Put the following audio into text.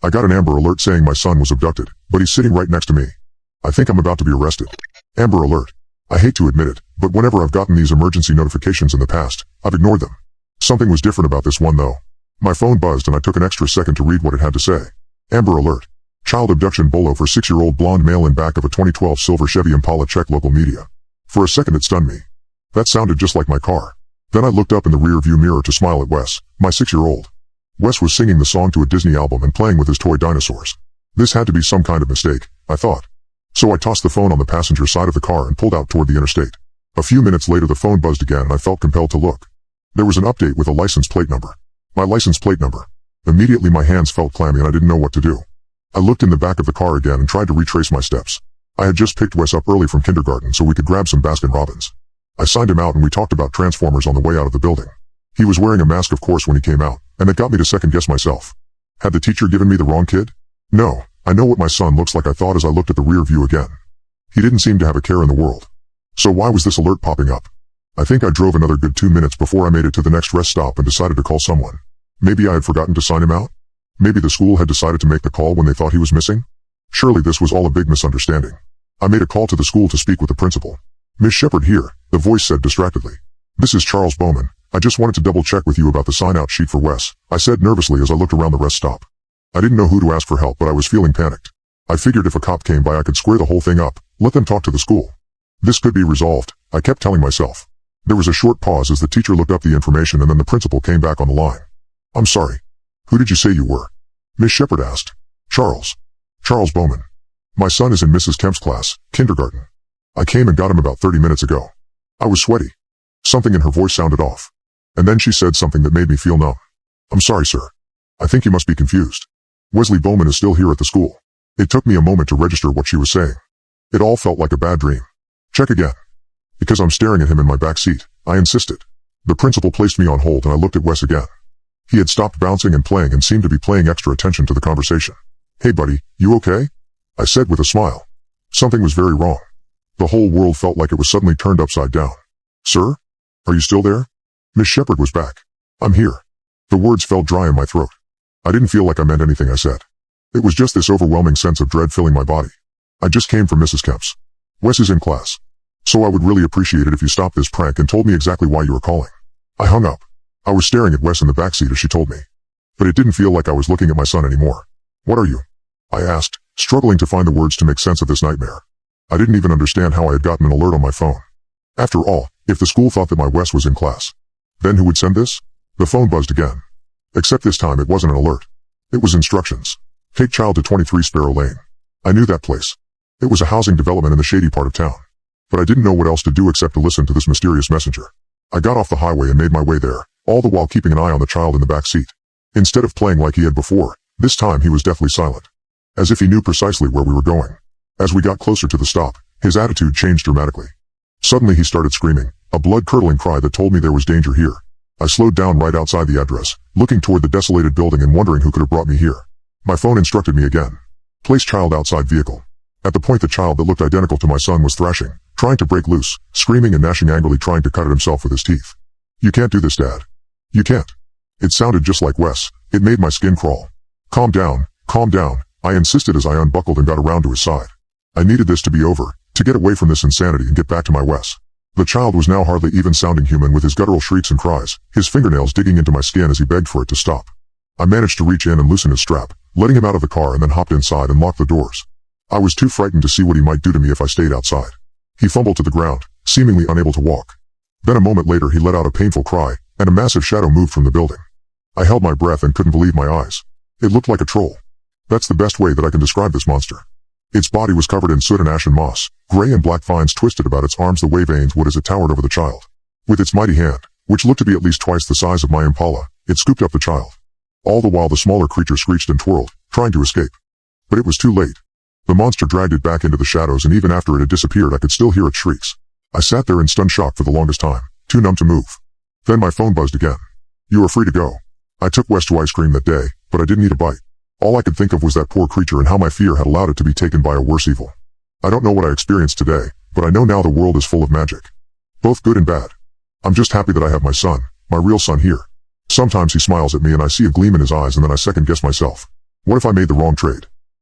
I got an Amber Alert saying my son was abducted, but he's sitting right next to me. I think I'm about to be arrested. Amber Alert. I hate to admit it, but whenever I've gotten these emergency notifications in the past, I've ignored them. Something was different about this one though. My phone buzzed and I took an extra second to read what it had to say. Amber Alert. Child abduction bolo for 6-year-old blonde male in back of a 2012 silver Chevy Impala. Check local media. For a second it stunned me. That sounded just like my car. Then I looked up in the rear view mirror to smile at Wes, my 6-year-old. Wes was singing the song to a Disney album and playing with his toy dinosaurs. This had to be some kind of mistake, I thought. So I tossed the phone on the passenger side of the car and pulled out toward the interstate. A few minutes later the phone buzzed again and I felt compelled to look. There was an update with a license plate number. My license plate number. Immediately my hands felt clammy and I didn't know what to do. I looked in the back of the car again and tried to retrace my steps. I had just picked Wes up early from kindergarten so we could grab some Baskin-Robbins. I signed him out and we talked about Transformers on the way out of the building. He was wearing a mask of course when he came out, and it got me to second guess myself. Had the teacher given me the wrong kid? No, I know what my son looks like, I thought as I looked at the rear view again. He didn't seem to have a care in the world. So why was this alert popping up? I think I drove another good 2 minutes before I made it to the next rest stop and decided to call someone. Maybe I had forgotten to sign him out? Maybe the school had decided to make the call when they thought he was missing? Surely this was all a big misunderstanding. I made a call to the school to speak with the principal. Miss Shepard here, the voice said distractedly. This is Charles Bowman. I just wanted to double check with you about the sign-out sheet for Wes, I said nervously as I looked around the rest stop. I didn't know who to ask for help, but I was feeling panicked. I figured if a cop came by I could square the whole thing up, let them talk to the school. This could be resolved, I kept telling myself. There was a short pause as the teacher looked up the information and then the principal came back on the line. I'm sorry. Who did you say you were? Miss Shepard asked. Charles. Charles Bowman. My son is in Mrs. Kemp's class, kindergarten. I came and got him about 30 minutes ago. I was sweaty. Something in her voice sounded off. And then she said something that made me feel numb. I'm sorry, sir. I think you must be confused. Wesley Bowman is still here at the school. It took me a moment to register what she was saying. It all felt like a bad dream. Check again. Because I'm staring at him in my back seat, I insisted. The principal placed me on hold and I looked at Wes again. He had stopped bouncing and playing and seemed to be paying extra attention to the conversation. Hey buddy, you okay? I said with a smile. Something was very wrong. The whole world felt like it was suddenly turned upside down. Sir? Are you still there? Miss Shepard was back. I'm here. The words felt dry in my throat. I didn't feel like I meant anything I said. It was just this overwhelming sense of dread filling my body. I just came from Mrs. Kemp's. Wes is in class. So I would really appreciate it if you stopped this prank and told me exactly why you were calling. I hung up. I was staring at Wes in the backseat as she told me. But it didn't feel like I was looking at my son anymore. What are you? I asked, struggling to find the words to make sense of this nightmare. I didn't even understand how I had gotten an alert on my phone. After all, if the school thought that my Wes was in class, then who would send this? The phone buzzed again. Except this time it wasn't an alert. It was instructions. Take child to 23 Sparrow Lane. I knew that place. It was a housing development in the shady part of town. But I didn't know what else to do except to listen to this mysterious messenger. I got off the highway and made my way there, all the while keeping an eye on the child in the back seat. Instead of playing like he had before, this time he was deathly silent. As if he knew precisely where we were going. As we got closer to the stop, his attitude changed dramatically. Suddenly he started screaming, a blood-curdling cry that told me there was danger here. I slowed down right outside the address, looking toward the desolated building and wondering who could have brought me here. My phone instructed me again. Place child outside vehicle. At the point the child that looked identical to my son was thrashing, trying to break loose, screaming and gnashing angrily, trying to cut at himself with his teeth. You can't do this, Dad. You can't. It sounded just like Wes. It made my skin crawl. Calm down, I insisted as I unbuckled and got around to his side. I needed this to be over, to get away from this insanity and get back to my Wes. The child was now hardly even sounding human with his guttural shrieks and cries, his fingernails digging into my skin as he begged for it to stop. I managed to reach in and loosen his strap, letting him out of the car, and then hopped inside and locked the doors. I was too frightened to see what he might do to me if I stayed outside. He fumbled to the ground, seemingly unable to walk. Then a moment later he let out a painful cry, and a massive shadow moved from the building. I held my breath and couldn't believe my eyes. It looked like a troll. That's the best way that I can describe this monster. Its body was covered in soot and ash and moss, gray and black vines twisted about its arms the way veins would as it towered over the child. With its mighty hand, which looked to be at least twice the size of my Impala, it scooped up the child. All the while the smaller creature screeched and twirled, trying to escape. But it was too late. The monster dragged it back into the shadows, and even after it had disappeared I could still hear its shrieks. I sat there in stunned shock for the longest time, too numb to move. Then my phone buzzed again. You are free to go. I took Wes to ice cream that day, but I didn't eat a bite. All I could think of was that poor creature and how my fear had allowed it to be taken by a worse evil. I don't know what I experienced today, but I know now the world is full of magic. Both good and bad. I'm just happy that I have my son, my real son here. Sometimes he smiles at me and I see a gleam in his eyes, and then I second guess myself. What if I made the wrong trade?